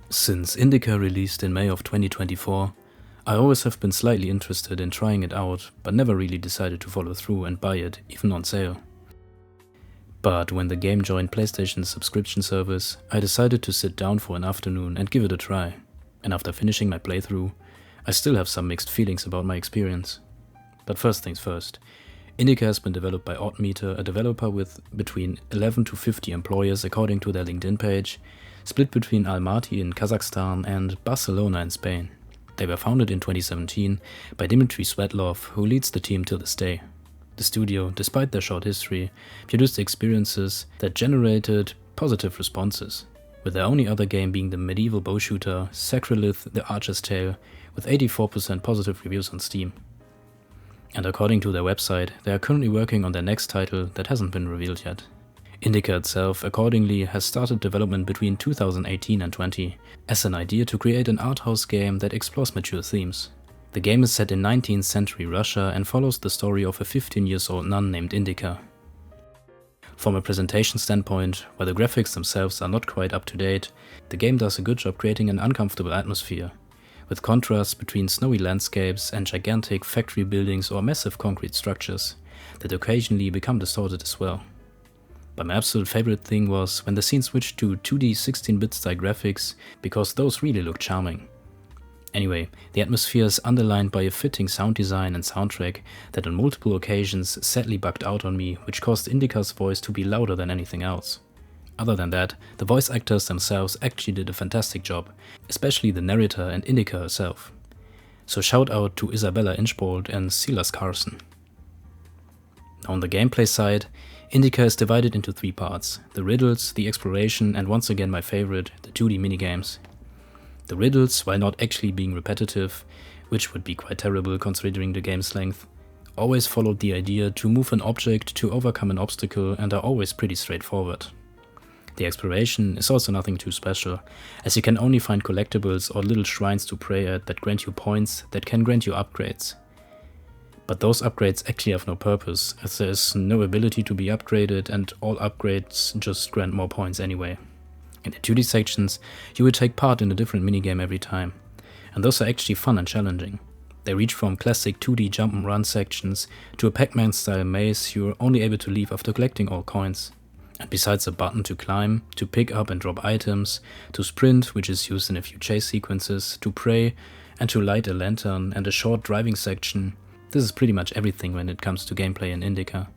Since Indika released in May of 2024, I always have been slightly interested in trying it out, but never really decided to follow through and buy it, even on sale. But when the game joined PlayStation's subscription service, I decided to sit down for an afternoon and give it a try, and after finishing my playthrough, I still have some mixed feelings about my experience. But first things first, Indika has been developed by Oddmeter, a developer with between 11 to 50 employees according to their LinkedIn page, split between Almaty in Kazakhstan and Barcelona in Spain. They were founded in 2017 by Dmitry Svetlov, who leads the team till this day. The studio, despite their short history, produced experiences that generated positive responses, with their only other game being the medieval bow shooter Sacrilith: The Archer's Tale, with 84% positive reviews on Steam. And according to their website, they are currently working on their next title that hasn't been revealed yet. Indika itself, accordingly, has started development between 2018 and 20 as an idea to create an art house game that explores mature themes. The game is set in 19th century Russia and follows the story of a 15-year-old nun named Indika. From a presentation standpoint, while the graphics themselves are not quite up to date, the game does a good job creating an uncomfortable atmosphere, with contrasts between snowy landscapes and gigantic factory buildings or massive concrete structures that occasionally become distorted as well. But my absolute favorite thing was when the scene switched to 2D 16-bit style graphics, because those really looked charming. Anyway, the atmosphere is underlined by a fitting sound design and soundtrack that on multiple occasions sadly bugged out on me, which caused Indika's voice to be louder than anything else. Other than that, the voice actors themselves actually did a fantastic job, especially the narrator and Indika herself. So shout out to Isabella Inchbold and Silas Carson. On the gameplay side, Indika is divided into 3 parts: the riddles, the exploration, and once again my favorite, the 2D minigames. The riddles, while not actually being repetitive, which would be quite terrible considering the game's length, always followed the idea to move an object to overcome an obstacle and are always pretty straightforward. The exploration is also nothing too special, as you can only find collectibles or little shrines to pray at that grant you points that can grant you upgrades. But those upgrades actually have no purpose, as there is no ability to be upgraded and all upgrades just grant more points anyway. In the 2D sections, you will take part in a different minigame every time, and those are actually fun and challenging. They reach from classic 2D jump and run sections to a Pac-Man style maze you're only able to leave after collecting all coins. And besides a button to climb, to pick up and drop items, to sprint, which is used in a few chase sequences, to pray, and to light a lantern and a short driving section, this is pretty much everything when it comes to gameplay in Indika.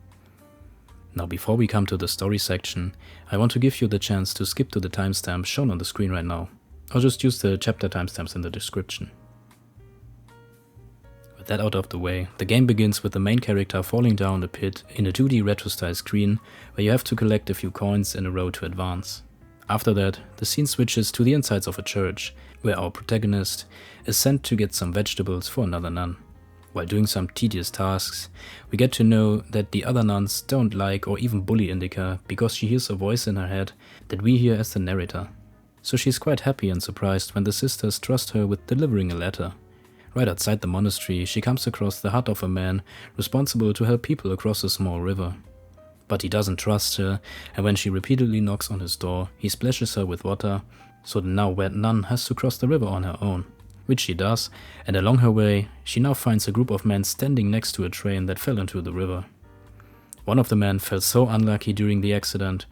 Now before we come to the story section, I want to give you the chance to skip to the timestamp shown on the screen right now, or just use the chapter timestamps in the description. With that out of the way, the game begins with the main character falling down a pit in a 2D retro-style screen where you have to collect a few coins in a row to advance. After that, the scene switches to the insides of a church, where our protagonist is sent to get some vegetables for another nun. While doing some tedious tasks, we get to know that the other nuns don't like or even bully Indika because she hears a voice in her head that we hear as the narrator. So she's quite happy and surprised when the sisters trust her with delivering a letter. Right outside the monastery, she comes across the hut of a man responsible to help people across a small river. But he doesn't trust her, and when she repeatedly knocks on his door, he splashes her with water, so the now wet nun has to cross the river on her own. Which she does, and along her way, she now finds a group of men standing next to a train that fell into the river. One of the men fell so unlucky during the accident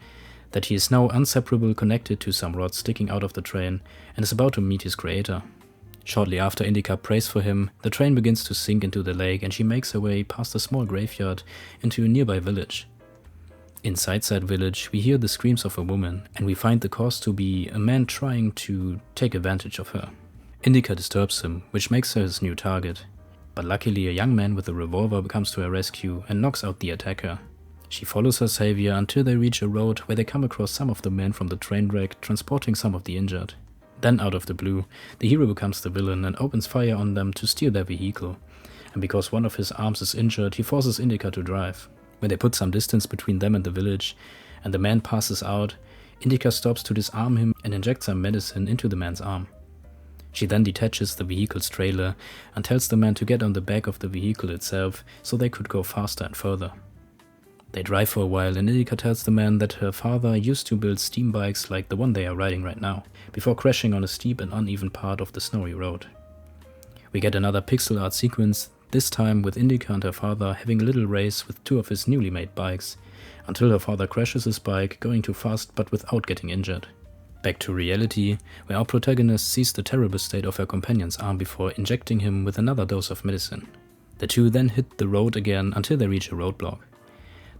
that he is now inseparably connected to some rods sticking out of the train and is about to meet his creator. Shortly after Indika prays for him, the train begins to sink into the lake and she makes her way past a small graveyard into a nearby village. Inside that village, we hear the screams of a woman, and we find the cause to be a man trying to take advantage of her. Indika disturbs him, which makes her his new target. But luckily a young man with a revolver comes to her rescue and knocks out the attacker. She follows her savior until they reach a road where they come across some of the men from the train wreck transporting some of the injured. Then out of the blue, the hero becomes the villain and opens fire on them to steal their vehicle. And because one of his arms is injured, he forces Indika to drive. When they put some distance between them and the village, and the man passes out, Indika stops to disarm him and injects some medicine into the man's arm. She then detaches the vehicle's trailer and tells the man to get on the back of the vehicle itself so they could go faster and further. They drive for a while and Indika tells the man that her father used to build steam bikes like the one they are riding right now, before crashing on a steep and uneven part of the snowy road. We get another pixel art sequence, this time with Indika and her father having a little race with two of his newly made bikes, until her father crashes his bike, going too fast but without getting injured. Back to reality, where our protagonist sees the terrible state of her companion's arm before injecting him with another dose of medicine. The two then hit the road again until they reach a roadblock.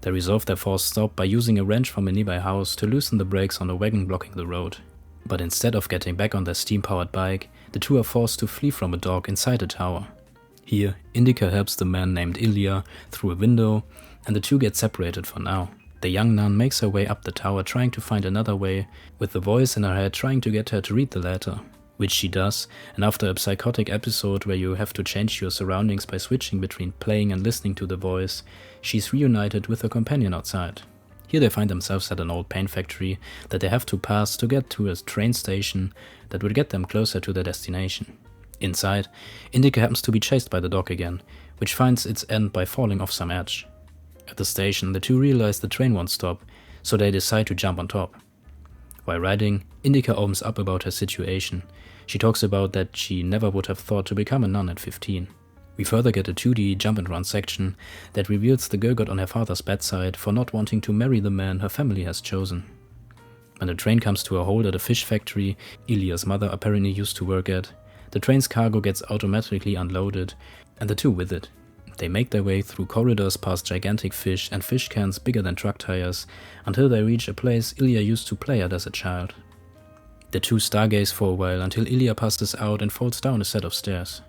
They resolve their forced stop by using a wrench from a nearby house to loosen the brakes on a wagon blocking the road. But instead of getting back on their steam-powered bike, the two are forced to flee from a dog inside a tower. Here, Indika helps the man named Ilya through a window, and the two get separated for now. The young nun makes her way up the tower trying to find another way, with the voice in her head trying to get her to read the letter, which she does, and after a psychotic episode where you have to change your surroundings by switching between playing and listening to the voice, she's reunited with her companion outside. Here they find themselves at an old paint factory that they have to pass to get to a train station that will get them closer to their destination. Inside, Indika happens to be chased by the dog again, which finds its end by falling off some edge. At the station, the two realize the train won't stop, so they decide to jump on top. While riding, Indika opens up about her situation. She talks about that she never would have thought to become a nun at 15. We further get a 2D jump and run section that reveals the girl got on her father's bedside for not wanting to marry the man her family has chosen. When the train comes to a halt at a fish factory Ilya's mother apparently used to work at, the train's cargo gets automatically unloaded, and the two with it. They make their way through corridors past gigantic fish and fish cans bigger than truck tires until they reach a place Ilya used to play at as a child. The two stargaze for a while until Ilya passes out and falls down a set of stairs.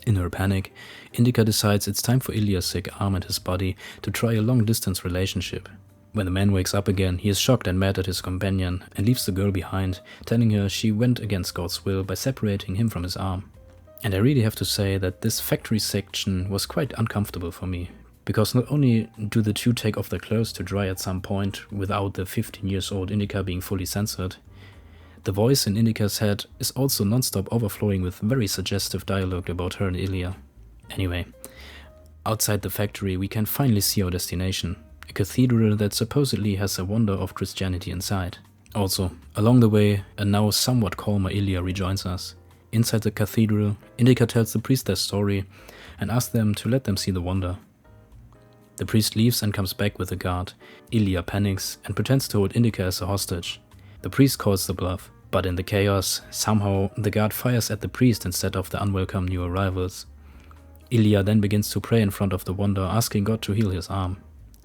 In her panic, Indika decides it's time for Ilya's sick arm and his body to try a long-distance relationship. When the man wakes up again, he is shocked and mad at his companion and leaves the girl behind, telling her she went against God's will by separating him from his arm. And I really have to say that this factory section was quite uncomfortable for me, because not only do the two take off their clothes to dry at some point without the 15-year-old Indika being fully censored, the voice in Indika's head is also non-stop overflowing with very suggestive dialogue about her and Ilya. Anyway, outside the factory we can finally see our destination, a cathedral that supposedly has a wonder of Christianity inside. Also, along the way, a now somewhat calmer Ilya rejoins us. Inside the cathedral, Indika tells the priest their story and asks them to let them see the wonder. The priest leaves and comes back with a guard. Ilya panics and pretends to hold Indika as a hostage. The priest calls the bluff, but in the chaos, somehow the guard fires at the priest instead of the unwelcome new arrivals. Ilya then begins to pray in front of the wonder, asking God to heal his arm.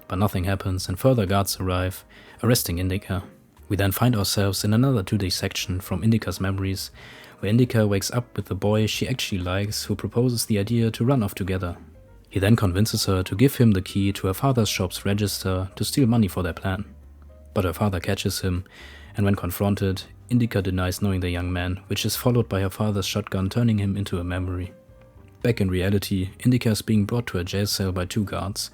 But nothing happens and further guards arrive, arresting Indika. We then find ourselves in another 2D section from Indika's memories, where Indika wakes up with the boy she actually likes who proposes the idea to run off together. He then convinces her to give him the key to her father's shop's register to steal money for their plan. But her father catches him, and when confronted, Indika denies knowing the young man, which is followed by her father's shotgun turning him into a memory. Back in reality, Indika is being brought to a jail cell by two guards,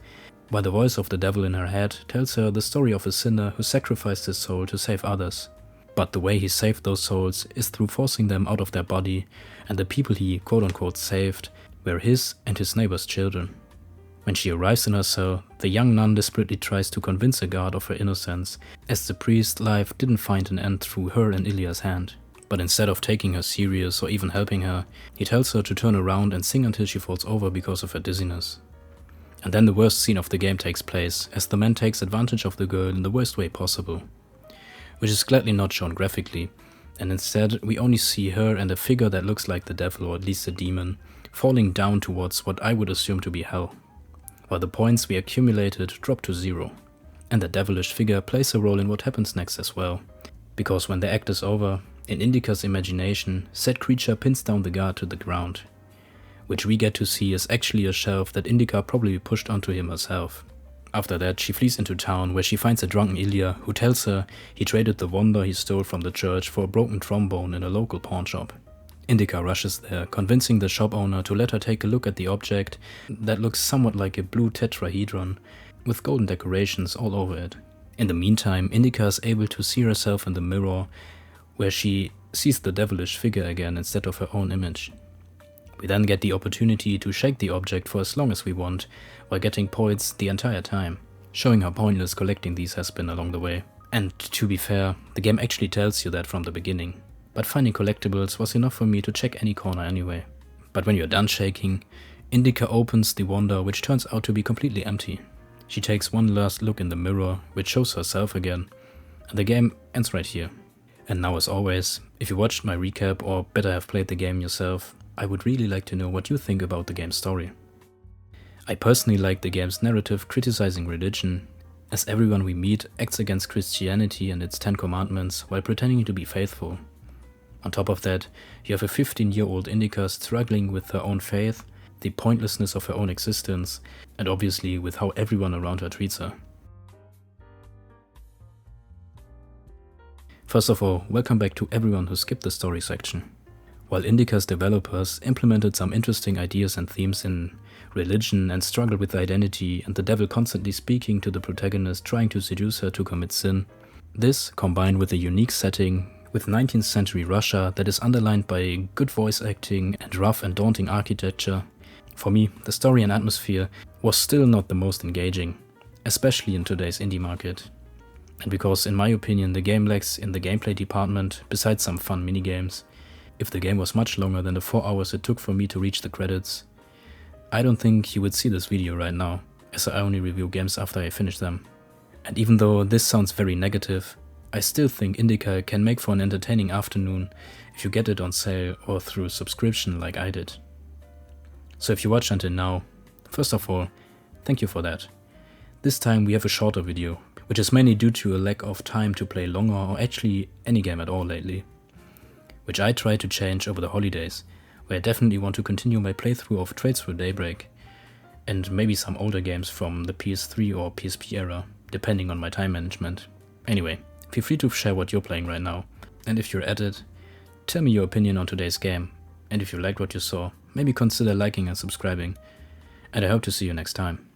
while the voice of the devil in her head tells her the story of a sinner who sacrificed his soul to save others. But the way he saved those souls is through forcing them out of their body, and the people he quote-unquote saved were his and his neighbor's children. When she arrives in her cell, the young nun desperately tries to convince a guard of her innocence, as the priest's life didn't find an end through her and Ilya's hand. But instead of taking her serious or even helping her, he tells her to turn around and sing until she falls over because of her dizziness. And then the worst scene of the game takes place, as the man takes advantage of the girl in the worst way possible. Which is gladly not shown graphically, and instead we only see her and a figure that looks like the devil or at least a demon, falling down towards what I would assume to be hell, while the points we accumulated drop to 0. And the devilish figure plays a role in what happens next as well, because when the act is over, in Indika's imagination, said creature pins down the guard to the ground, which we get to see is actually a shelf that Indika probably pushed onto him herself. After that, she flees into town where she finds a drunken Ilya who tells her he traded the wonder he stole from the church for a broken trombone in a local pawn shop. Indika rushes there, convincing the shop owner to let her take a look at the object that looks somewhat like a blue tetrahedron with golden decorations all over it. In the meantime, Indika is able to see herself in the mirror, where she sees the devilish figure again instead of her own image. We then get the opportunity to shake the object for as long as we want, while getting points the entire time. showing how pointless collecting these has been along the way. And to be fair, the game actually tells you that from the beginning. But finding collectibles was enough for me to check any corner anyway. But when you're done shaking, Indika opens the wonder, which turns out to be completely empty. She takes one last look in the mirror, which shows herself again, and the game ends right here. And now, as always, if you watched my recap or better have played the game yourself, I would really like to know what you think about the game's story. I personally like the game's narrative criticizing religion, as everyone we meet acts against Christianity and its 10 commandments while pretending to be faithful. On top of that, you have a 15-year-old Indika struggling with her own faith, the pointlessness of her own existence, and obviously with how everyone around her treats her. First of all, welcome back to everyone who skipped the story section. While Indika's developers implemented some interesting ideas and themes in religion and struggled with identity and the devil constantly speaking to the protagonist trying to seduce her to commit sin, this, combined with a unique setting with 19th century Russia that is underlined by good voice acting and rough and daunting architecture, for me, the story and atmosphere was still not the most engaging, especially in today's indie market. And because, in my opinion, the game lacks in the gameplay department, besides some fun minigames, if the game was much longer than the 4 hours it took for me to reach the credits, I don't think you would see this video right now, as I only review games after I finish them. And even though this sounds very negative, I still think Indika can make for an entertaining afternoon if you get it on sale or through subscription like I did. So if you watched until now, first of all, thank you for that. This time we have a shorter video, which is mainly due to a lack of time to play longer or actually any game at all lately, which I tried to change over the holidays, where I definitely want to continue my playthrough of Trades Through Daybreak, and maybe some older games from the PS3 or PSP era, depending on my time management. Anyway, feel free to share what you're playing right now, and if you're at it, tell me your opinion on today's game, and if you liked what you saw, maybe consider liking and subscribing, and I hope to see you next time.